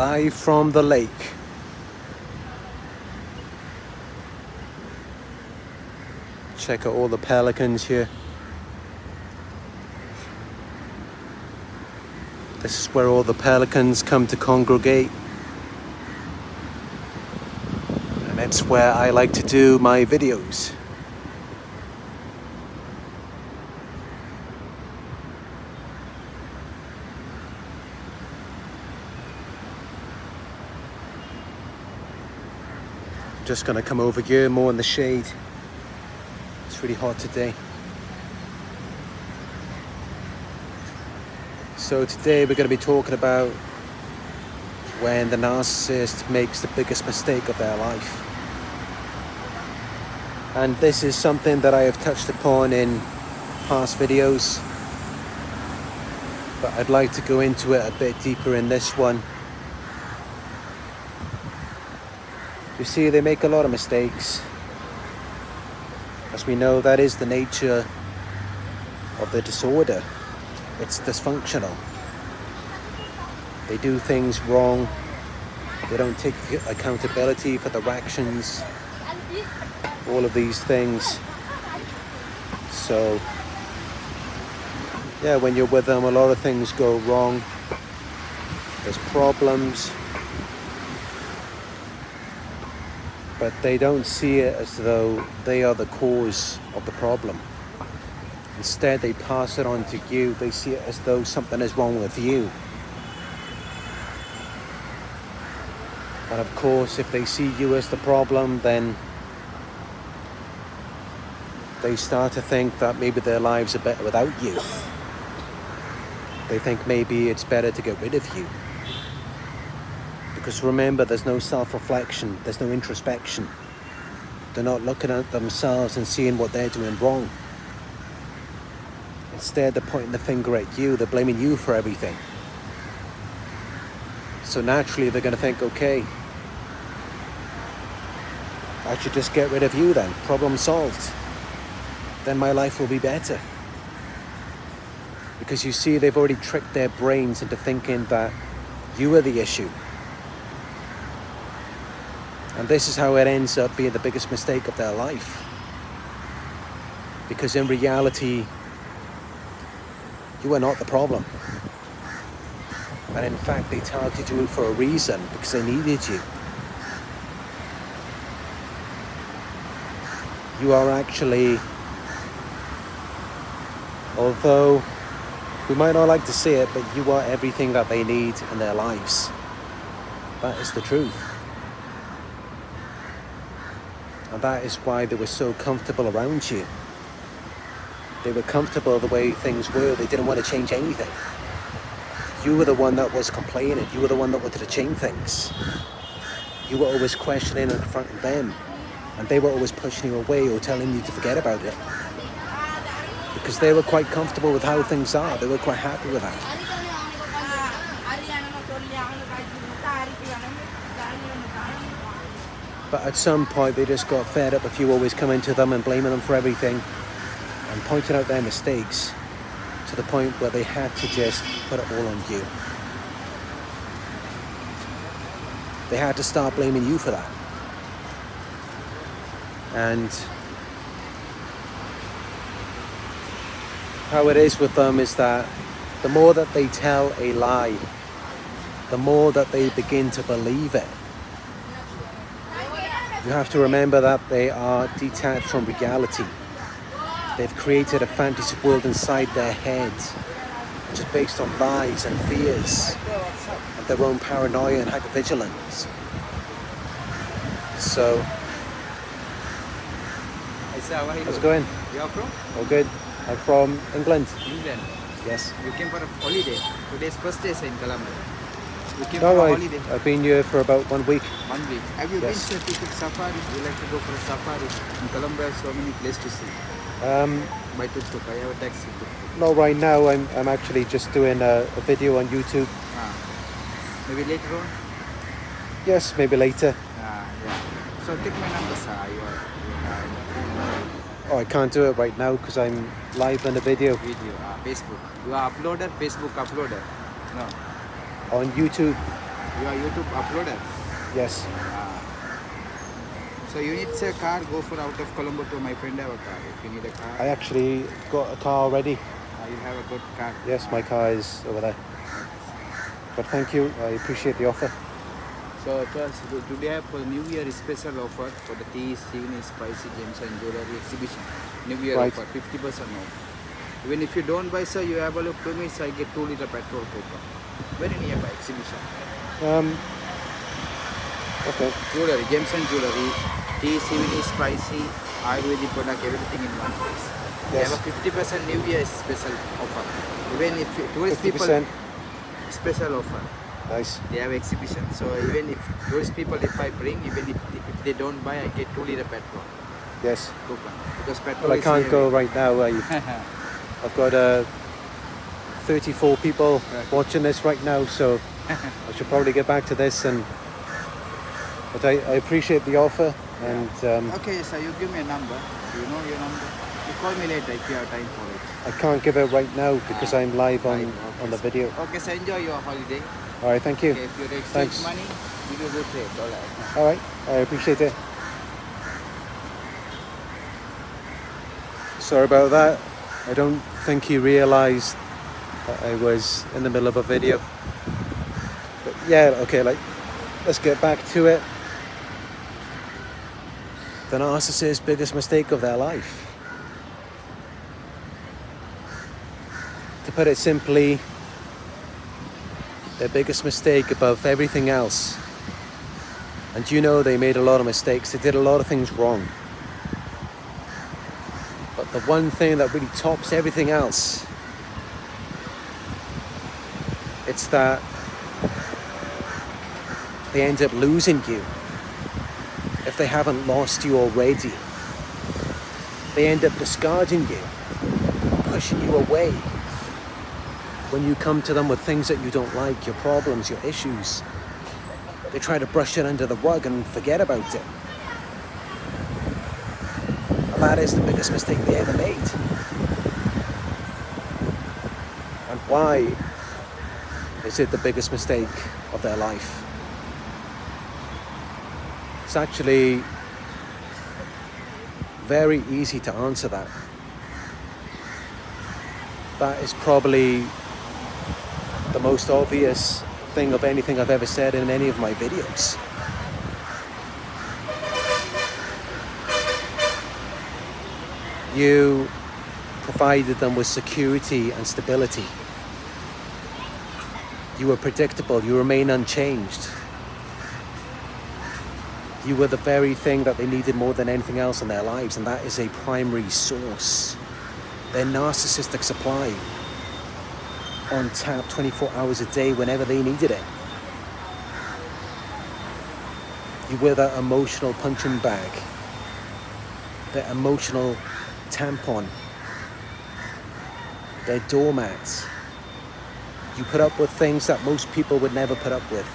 live from the lake. Check out all the pelicans here. This is where all the pelicans come to congregate. And it's where I like to do my videos. Just gonna come over here more in the shade. It's really hot today. So today we're going to be talking about when the narcissist makes the biggest mistake of their life. And this is something that I have touched upon in past videos, but I'd like to go into it a bit deeper in this one. You see, they make a lot of mistakes. As we know, that is the nature of the disorder. It's dysfunctional. They do things wrong. They don't take accountability for their actions. All of these things. So, yeah, when you're with them, a lot of things go wrong. There's problems. But they don't see it as though they are the cause of the problem. Instead, they pass it on to you. They see it as though something is wrong with you. And of course, if they see you as the problem, then they start to think that maybe their lives are better without you. They think maybe it's better to get rid of you. Because remember, there's no self-reflection, there's no introspection. They're not looking at themselves and seeing what they're doing wrong. Instead, they're pointing the finger at you, they're blaming you for everything. So naturally, they're going to think, okay, I should just get rid of you then, problem solved. Then my life will be better. Because you see, they've already tricked their brains into thinking that you are the issue. And this is how it ends up being the biggest mistake of their life. Because in reality, you are not the problem. And in fact, they targeted you for a reason, because they needed you. You are actually, although we might not like to see it, but you are everything that they need in their lives. That is the truth. And that is why they were so comfortable around you. They were comfortable the way things were. They didn't want to change anything. You were the one that was complaining. You were the one that wanted to change things. You were always questioning and confronting them. And they were always pushing you away or telling you to forget about it. Because they were quite comfortable with how things are. They were quite happy with that. But at some point they just got fed up with you always coming to them and blaming them for everything and pointing out their mistakes, to the point where they had to just put it all on you. They had to start blaming you for that. And how it is with them is that the more that they tell a lie, the more that they begin to believe it. You have to remember that they are detached from reality. They've created a fantasy world inside their heads, which is based on lies and fears and their own paranoia and hypervigilance. So, how's it going? You are from? All good. I'm from England. England. Yes. You came for a holiday. Today's first day in Colombia. You came All for a right. holiday. I've been here for about 1 week. 1 week. Have you Yes. been to a safari? You like to go for a safari? In Colombia, so many places to see. By tuk-tuk, I have a taxi. Not right now. I'm actually just doing a video on YouTube. Maybe later on? Yes, maybe later. Yeah. So take my number, sir. Oh, I can't do it right now because I'm live in the video. Facebook. You are uploader, Facebook uploader. No. On YouTube. You are YouTube uploader. Yes. So you need a car, go for out of Colombo to my friend have a car. If you need a car. I actually got a car already. You have a good car. Yes, my car is over there. But thank you, I appreciate the offer. So today I have for New Year special offer for the tea, seaweed, spicy gems and jewelry exhibition. New Year offer, 50% off. Even if you don't buy, sir, you have a look 2 minutes, I get 2-liter petrol coupon. Very nearby exhibition. Okay. Jewelry, gems and jewelry, tea, seaweed, spicy, Ayurvedic product, everything in one place. Yes. They have a 50% New Year special offer. Even if tourist 50%. people, special offer. Nice. They have exhibition. So even if tourist people, if I bring, even if they don't buy, I get 2-liter petrol. Yes. Coupon. Because petrol Well, I is can't heavy. go right now. I've got 34 people watching this right now, so I should probably get back to this. But I appreciate the offer. And okay, so you give me a number. You know your number. You call me later if you have time for it. I can't give it right now because I'm live on the video. Okay, so enjoy your holiday. All right, thank you. Okay, if you exchange money, give you a good rate. All right. All right, I appreciate it. Sorry about that. I don't think he realized that I was in the middle of a video. But yeah, okay, let's get back to it. The narcissist's biggest mistake of their life. To put it simply, their biggest mistake above everything else. And you know they made a lot of mistakes. They did a lot of things wrong. But the one thing that really tops everything else, it's that they end up losing you. If they haven't lost you already, they end up discarding you, pushing you away. When you come to them with things that you don't like, your problems, your issues, they try to brush it under the rug and forget about it. And that is the biggest mistake they ever made. And why is it the biggest mistake of their life? It's actually very easy to answer that. That is probably the most obvious thing of anything I've ever said in any of my videos. You provided them with security and stability. You were predictable, you remain unchanged. You were the very thing that they needed more than anything else in their lives, and that is a primary source. Their narcissistic supply. On tap 24 hours a day whenever they needed it. You were that emotional punching bag, that emotional tampon, their doormats. You put up with things that most people would never put up with.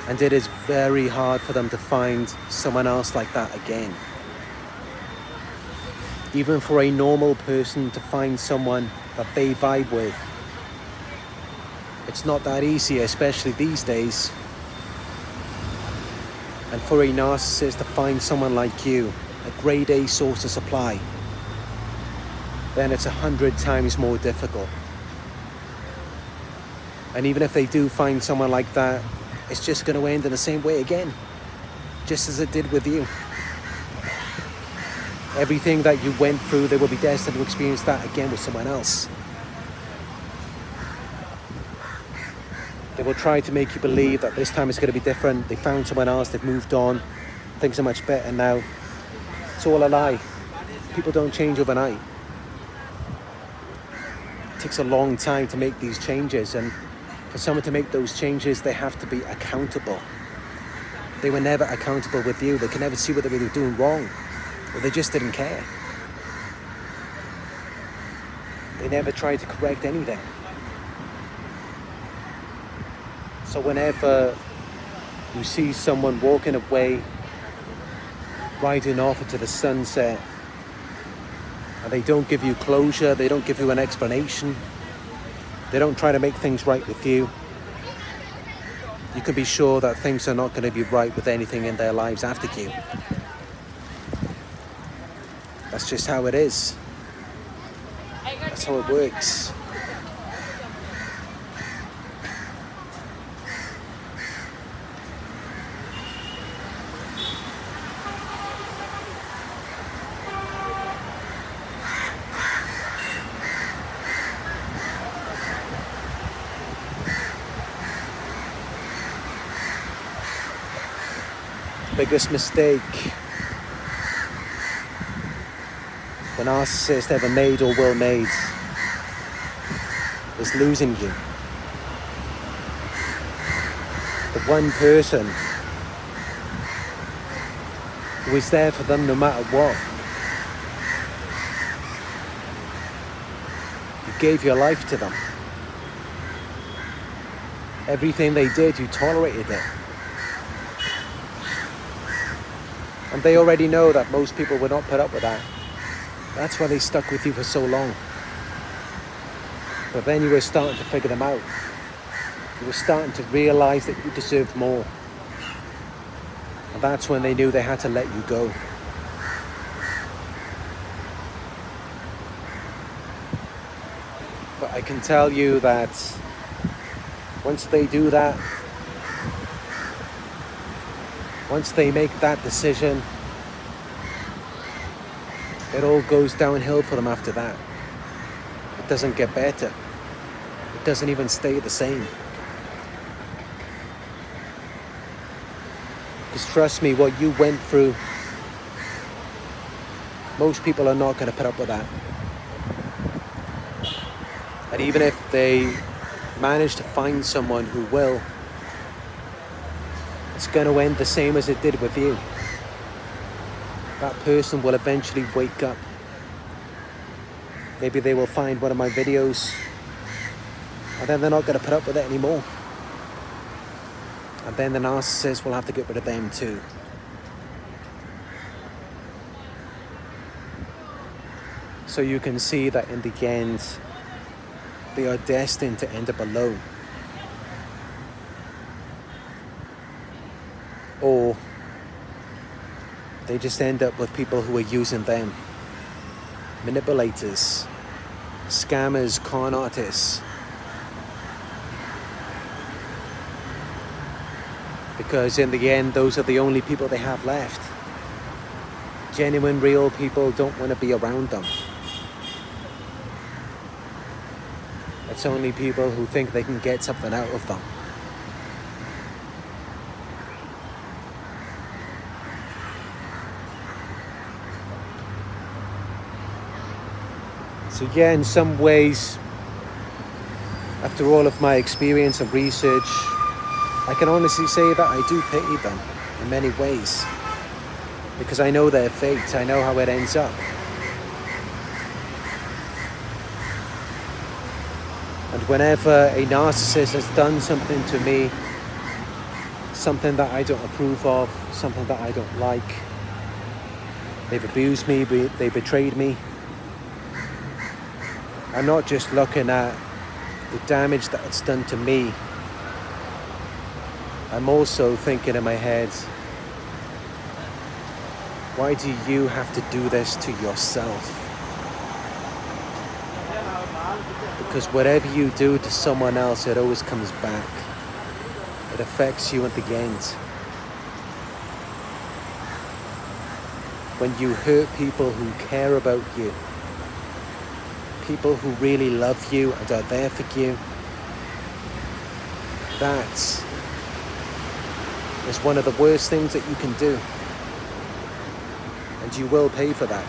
And it is very hard for them to find someone else like that again. Even for a normal person to find someone that they vibe with. It's not that easy, especially these days. And for a narcissist to find someone like you, a grade A source of supply, then it's 100 times more difficult. And even if they do find someone like that, it's just going to end in the same way again, just as it did with you. Everything that you went through, they will be destined to experience that again with someone else. They will try to make you believe that this time it's going to be different. They found someone else, they've moved on, things are much better now. It's all a lie. People don't change overnight. It takes a long time to make these changes, and for someone to make those changes, they have to be accountable. They were never accountable with you. They can never see what they were doing wrong. Or they just didn't care. They never tried to correct anything. So whenever you see someone walking away, riding off into the sunset, and they don't give you closure, they don't give you an explanation, they don't try to make things right with you, you can be sure that things are not going to be right with anything in their lives after you. That's just how it is. That's how it works. Biggest mistake the narcissist ever made or will make is losing you. The one person who is there for them no matter what. You gave your life to them. Everything they did, you tolerated it. And they already know that most people would not put up with that. That's why they stuck with you for so long. But then you were starting to figure them out. You were starting to realize that you deserved more. And that's when they knew they had to let you go. But I can tell you that once they do that, once they make that decision, it all goes downhill for them after that. It doesn't get better. It doesn't even stay the same. Because trust me, what you went through, most people are not going to put up with that. And even if they manage to find someone who will, it's going to end the same as it did with you. That person will eventually wake up. Maybe they will find one of my videos, and then they're not going to put up with it anymore. And then the narcissist will have to get rid of them too. So you can see that in the end, they are destined to end up alone. Or they just end up with people who are using them. Manipulators, scammers, con artists. Because in the end, those are the only people they have left. Genuine, real people don't want to be around them. It's only people who think they can get something out of them. So yeah, in some ways, after all of my experience and research, I can honestly say that I do pity them in many ways. Because I know their fate, I know how it ends up. And whenever a narcissist has done something to me, something that I don't approve of, something that I don't like, they've abused me, they betrayed me, I'm not just looking at the damage that it's done to me. I'm also thinking in my head, why do you have to do this to yourself? Because whatever you do to someone else, it always comes back. It affects you at the end. When you hurt people who care about you, people who really love you and are there for you, that is one of the worst things that you can do. And you will pay for that.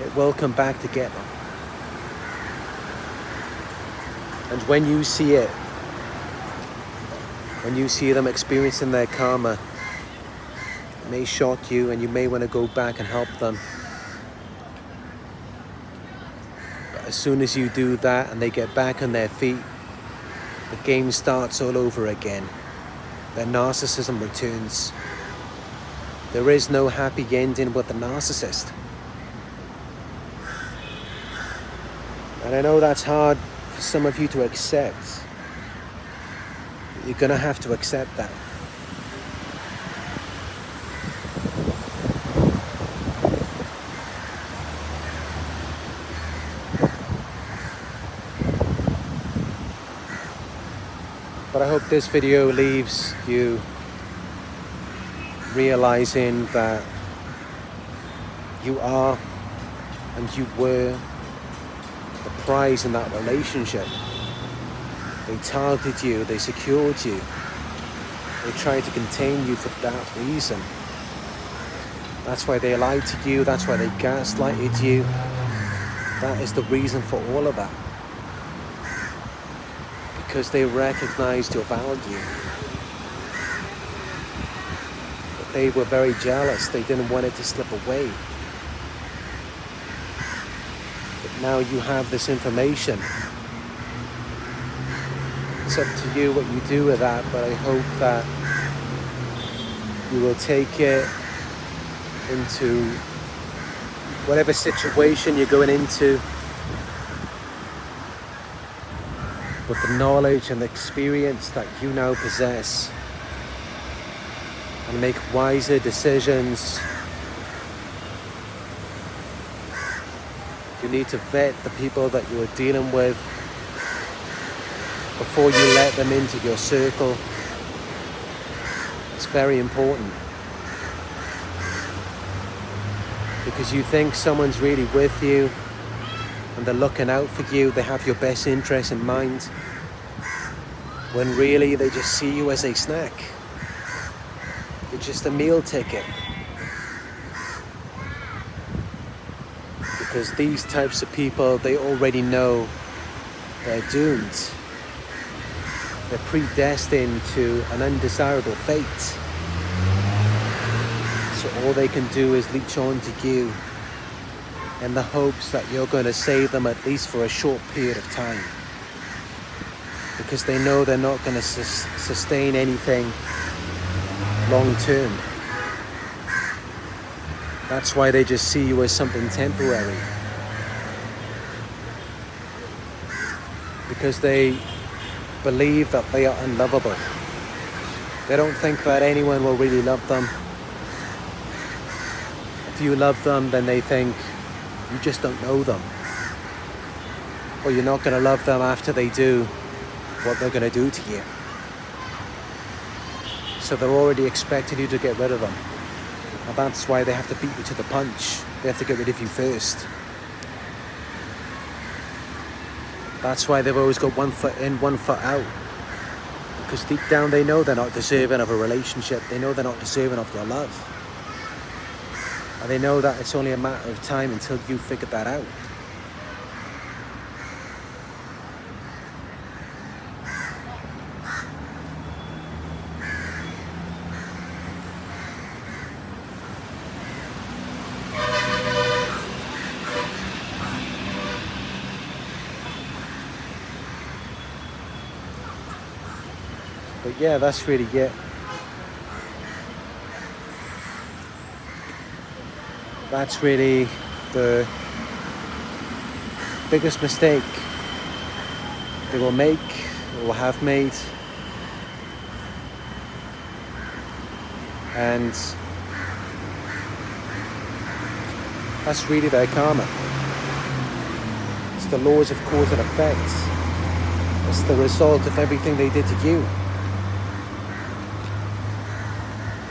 It will come back to get them. And when you see it, when you see them experiencing their karma, it may shock you and you may want to go back and help them. But as soon as you do that and they get back on their feet, the game starts all over again. Their narcissism returns. There is no happy ending with the narcissist. And I know that's hard for some of you to accept. You're going to have to accept that. But I hope this video leaves you realizing that you are and you were the prize in that relationship. They targeted you, they secured you, they tried to contain you for that reason. That's why they lied to you, that's why they gaslighted you. That is the reason for all of that. Because they recognized your value. But they were very jealous, they didn't want it to slip away. But now you have this information. It's up to you what you do with that, but I hope that you will take it into whatever situation you're going into with the knowledge and the experience that you now possess, and make wiser decisions. You need to vet the people that you are dealing with before you let them into your circle. It's very important. Because you think someone's really with you and they're looking out for you, they have your best interest in mind, when really they just see you as a snack. You're just a meal ticket. Because these types of people, they already know they're doomed. They're predestined to an undesirable fate. So all they can do is leech on to you in the hopes that you're going to save them, at least for a short period of time. Because they know they're not going to sustain anything long term. That's why they just see you as something temporary. Because they believe that they are unlovable. They don't think that anyone will really love them. If you love them, then they think you just don't know them. Or you're not going to love them after they do what they're going to do to you. So they're already expecting you to get rid of them. And that's why they have to beat you to the punch. They have to get rid of you first. That's why they've always got one foot in, one foot out. Because deep down they know they're not deserving of a relationship. They know they're not deserving of your love. And they know that it's only a matter of time until you figure that out. But yeah, that's really it. That's really the biggest mistake they will make or have made. And that's really their karma. It's the laws of cause and effect. It's the result of everything they did to you.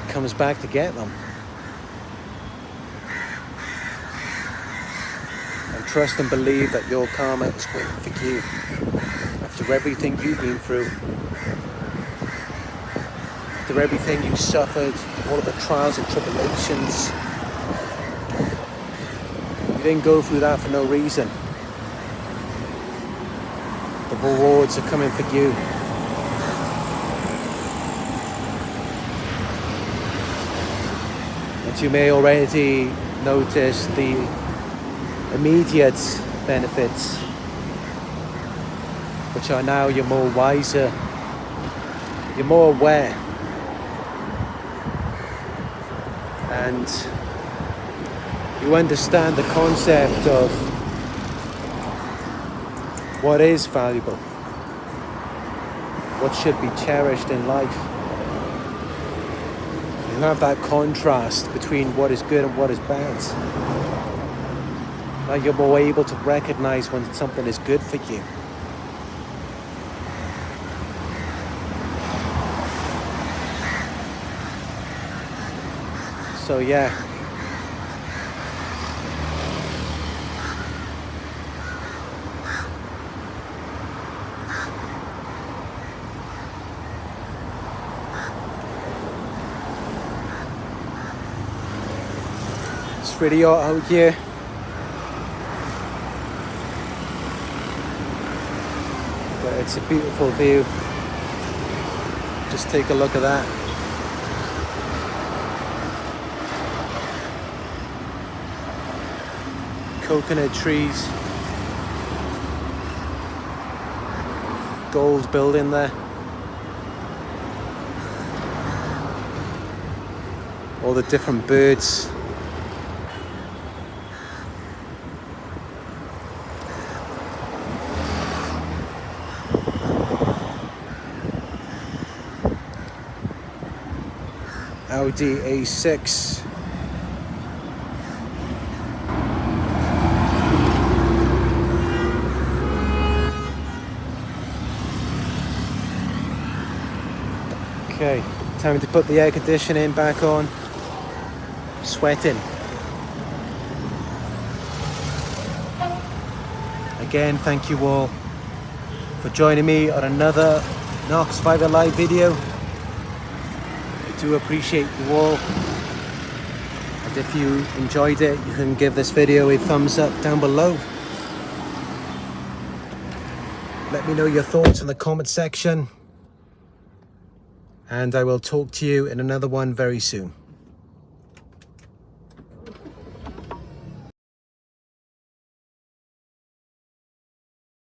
It comes back to get them. And trust and believe that your karma is waiting for you. After everything you've been through, after everything you suffered, all of the trials and tribulations, you didn't go through that for no reason. The rewards are coming for you. And you may already notice the immediate benefits, which are now you're more wiser, you're more aware, and you understand the concept of what is valuable. what should be cherished in life. You have that contrast between what is good and what is bad. Now you're more able to recognize when something is good for you. So yeah. It's really hot out here. But it's a beautiful view. Just take a look at that. Coconut trees. Gold building there. All the different birds. Audi A6. Okay, time to put the air conditioning back on. Sweating. Again, thank you all for joining me on another Narc Survivor live video. I do appreciate you all. And if you enjoyed it, you can give this video a thumbs up down below. Let me know your thoughts in the comment section. And I will talk to you in another one very soon.